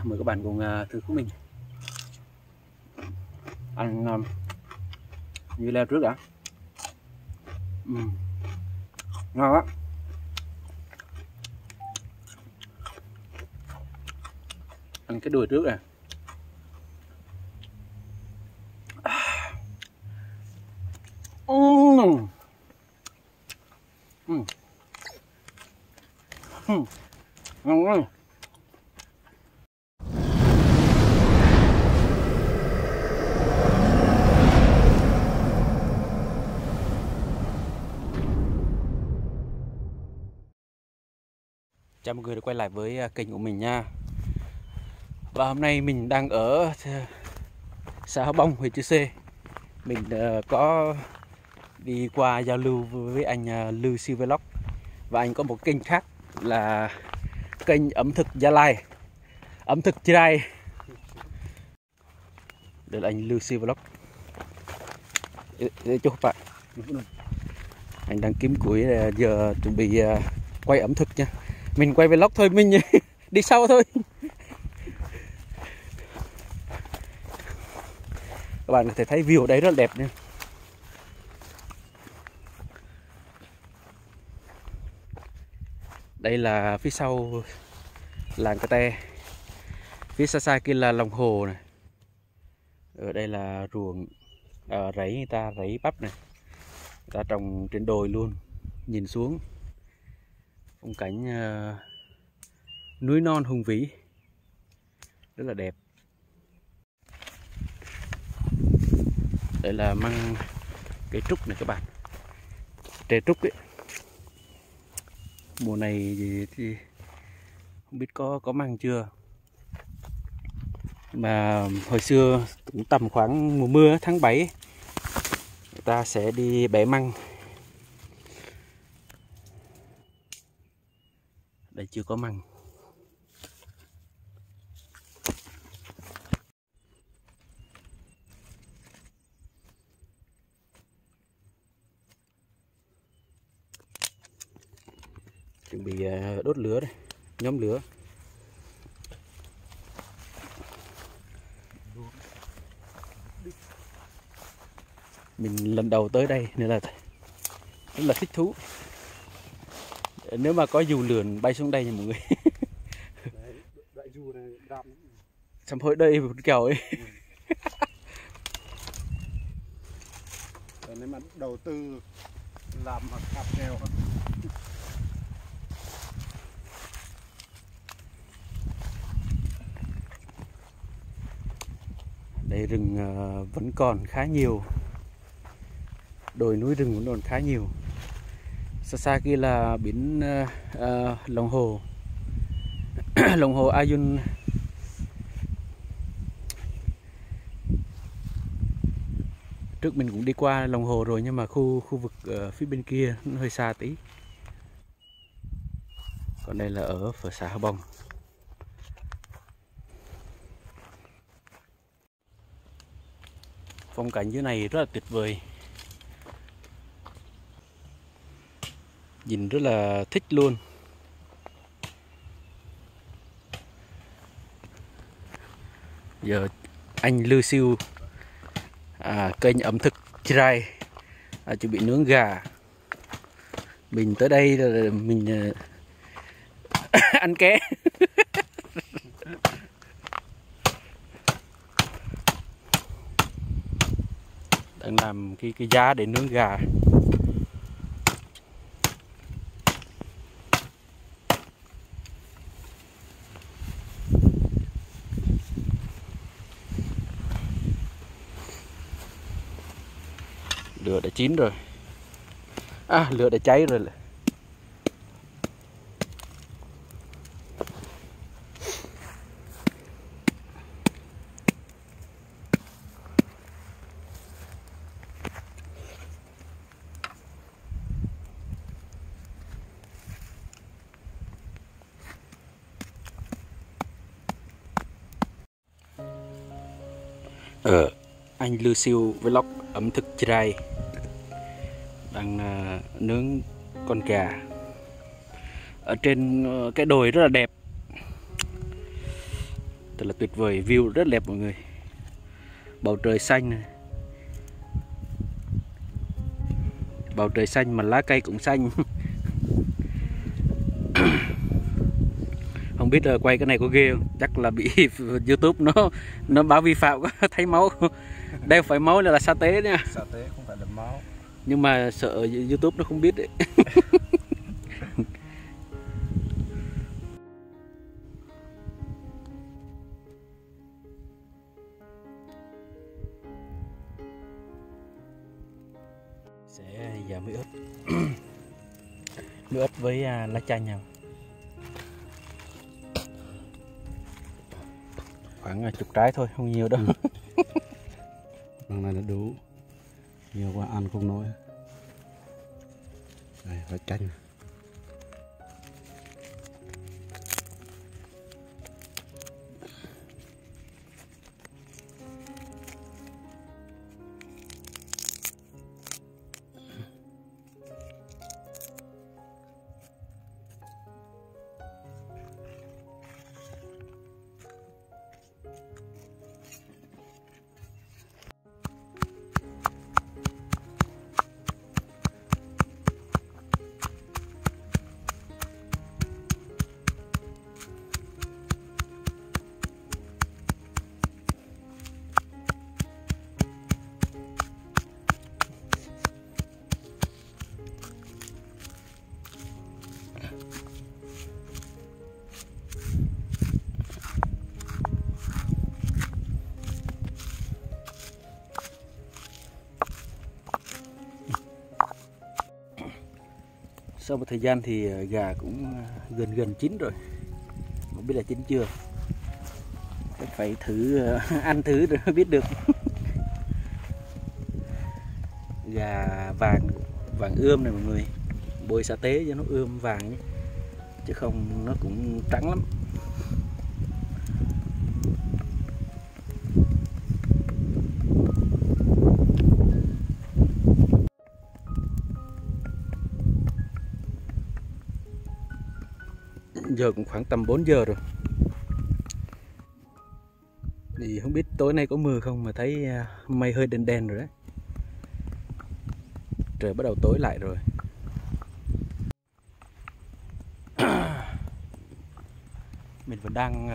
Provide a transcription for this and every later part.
mời các bạn cùng thử của mình ăn như leo trước đã. Ngon á. Ăn cái đùi trước à. Ngon quá. Chào mọi người đã quay lại với kênh của mình nha. Và hôm nay mình đang ở xã Hóc Bông, huyện Chư Sê. Mình có đi qua giao lưu với anh Lưu Siêu Vlog. Và anh có một kênh khác là kênh ẩm thực Gia Lai, ẩm thực Trai. Đây là anh Lưu Siêu Vlog. Để chúc bạn. Anh đang kiếm củi, giờ chuẩn bị quay ẩm thực nha. Mình quay vlog thôi, mình đi sau thôi. Các bạn có thể thấy view ở đấy rất là đẹp nha. Đây là phía sau làng Cà Tê. Phía xa xa kia là lòng hồ này. Ở đây là ruộng rẫy, người ta rẫy bắp này. Người ta trồng trên đồi luôn. Nhìn xuống phong cảnh núi non hùng vĩ rất là đẹp. Đây là măng cây trúc này các bạn, tre trúc ấy. Mùa này thì không biết có măng chưa, mà hồi xưa cũng tầm khoảng mùa mưa tháng 7 người ta sẽ đi bẻ măng. Đây chưa có măng. Chuẩn bị đốt lửa đây, nhóm lửa. Mình lần đầu tới đây nên là rất là thích thú. Nếu mà có dù lượn bay xuống đây nha mọi người. Đại dù này đạm. Xong hồi đây một kèo ấy. Nếu mà đầu tư làm hoặc cặp nghèo hơn. Đây rừng vẫn còn khá nhiều, đồi núi rừng vẫn còn khá nhiều. Xa xa kia là biển lòng hồ lòng hồ Ayun. Trước mình cũng đi qua lòng hồ rồi, nhưng mà khu vực phía bên kia nó hơi xa tí. Còn đây là ở xã Hóc Bông. Phong cảnh dưới này rất là tuyệt vời, nhìn rất là thích luôn. Giờ anh Lưu Siêu kênh ẩm thực Trai chuẩn bị nướng gà. Mình tới đây là mình ăn ké. Đang làm cái giá để nướng gà. Lửa đã chín rồi. Lửa đã cháy rồi. Anh Lưu Siêu Vlog ẩm thực Trai đang nướng con gà ở trên cái đồi rất là đẹp. Thật là tuyệt vời, view rất đẹp mọi người. Bầu trời xanh này. Bầu trời xanh mà lá cây cũng xanh. Không biết quay cái này có ghê không? Chắc là bị YouTube nó báo vi phạm quá. Thấy máu. Đeo phải máu là sa tế nha. Sa tế không phải là máu. Nhưng mà sợ YouTube nó không biết đấy. Sẽ giờ mới ướp. Mới ướp với lá chanh nhau. Khoảng chục trái thôi, không nhiều đâu. Lần này là đủ. Nhiều quá ăn không nổi. Đây, lá chanh. Sau một thời gian thì gà cũng gần chín rồi. Không biết là chín chưa. Phải thử ăn thử rồi mới biết được. Gà vàng ươm này mọi người. Bôi sa tế cho nó ươm vàng nhé. Chứ không nó cũng trắng lắm. Giờ cũng khoảng tầm 4 giờ rồi. Thì không biết tối nay có mưa không mà thấy mây hơi đen đen rồi đấy. Trời bắt đầu tối lại rồi. Mình vẫn đang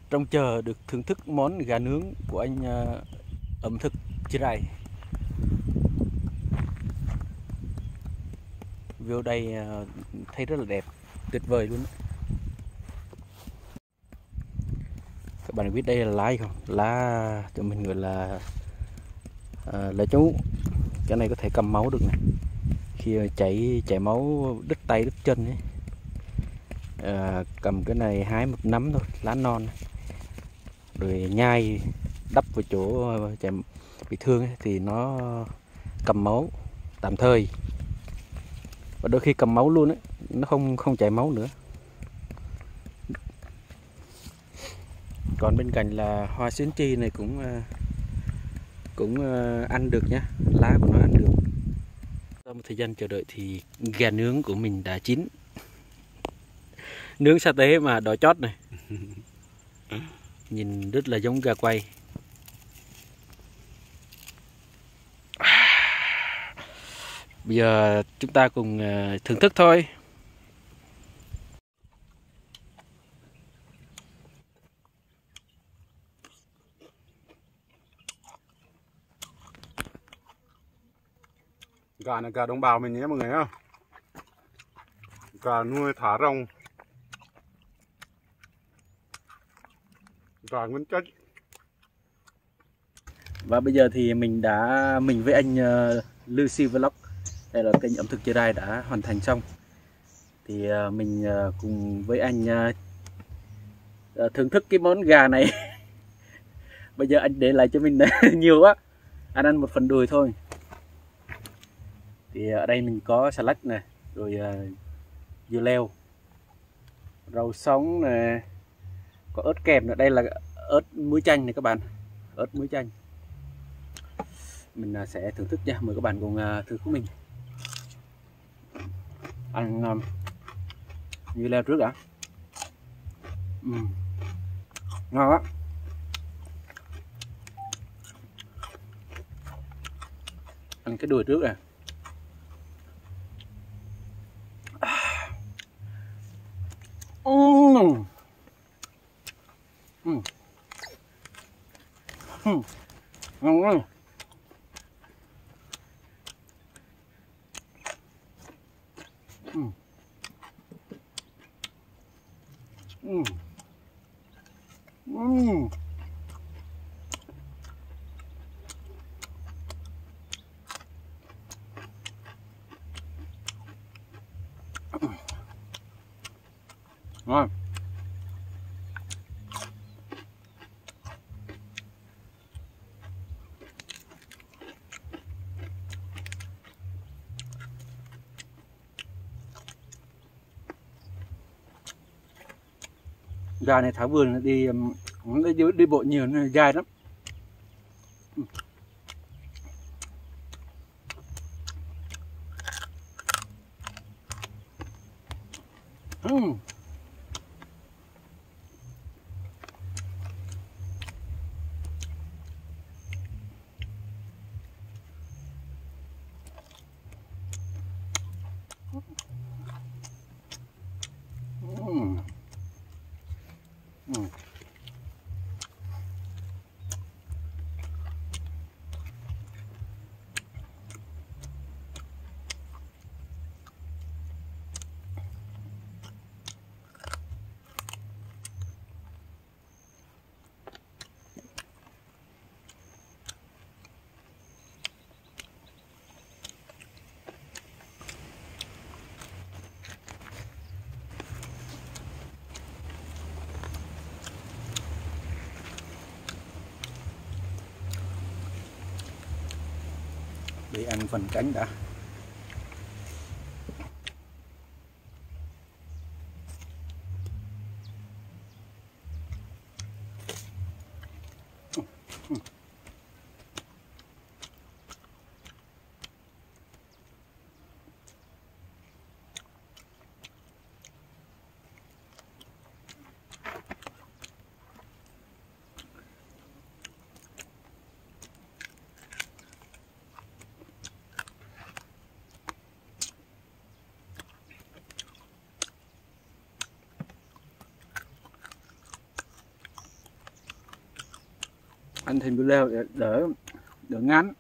trông chờ được thưởng thức món gà nướng của anh ẩm thực Chirai. View đây thấy rất là đẹp, tuyệt vời luôn. Các bạn biết đây là lá gì không? Lá cho mình gọi là lá chú. Cái này có thể cầm máu được này. Khi chảy máu đứt tay đứt chân ấy. Cầm cái này hái một nắm thôi, lá non này. Rồi nhai đắp vào chỗ chảy bị thương ấy, thì nó cầm máu tạm thời. Và đôi khi cầm máu luôn ấy, nó không chảy máu nữa. Còn bên cạnh là hoa xuyến chi này cũng ăn được nhá, lá của nó ăn được. Sau một thời gian chờ đợi thì gà nướng của mình đã chín. Nướng sa tế mà đỏ chót này. Nhìn rất là giống gà quay. Bây giờ chúng ta cùng thưởng thức thôi. Gà này gà đồng bào mình nhé mọi người nhá. Gà nuôi thả rông. Gà nguyên chất. Và bây giờ thì mình với anh Lucy Vlog, đây là kênh ẩm thực Chirai đã hoàn thành xong. Thì mình cùng với anh thưởng thức cái món gà này. Bây giờ anh để lại cho mình nhiều quá. Anh ăn một phần đùi thôi. Thì ở đây mình có salad này, rồi dưa leo, rau sống nè, có ớt kèm nữa. Đây là ớt muối chanh này các bạn, ớt muối chanh. Mình sẽ thưởng thức nha, mời các bạn cùng thử của mình. Ăn dưa leo trước đã. Ngon á. Ăn cái đùi trước nè. Ngon quá. Ngon. Gà này thả vườn đi bộ nhiều nên dai lắm. Để ăn phần cánh đã. Ăn thêm bữa leo để đỡ ngán.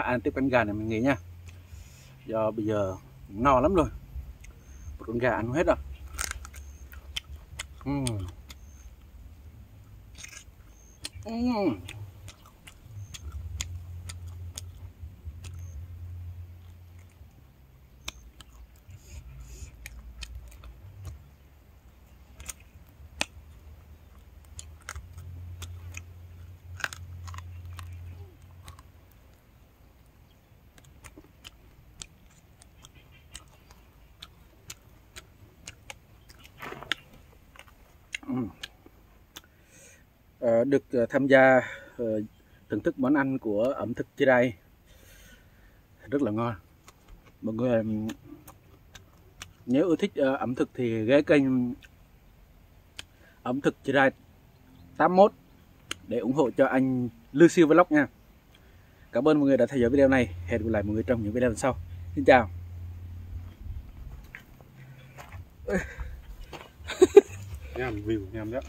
ăn tiếp cánh gà này mình nghỉ nha. Do bây giờ no lắm rồi. Một con gà ăn không hết rồi. Được tham gia thưởng thức món ăn của ẩm thực trên đây rất là ngon. Mọi người nếu yêu thích ẩm thực thì ghé kênh ẩm thực trên đây 81 để ủng hộ cho anh Lucio Vlog nha. Cảm ơn mọi người đã theo dõi video này. Hẹn gặp lại mọi người trong những video lần sau. Xin chào. Nhầm view nhầm đó.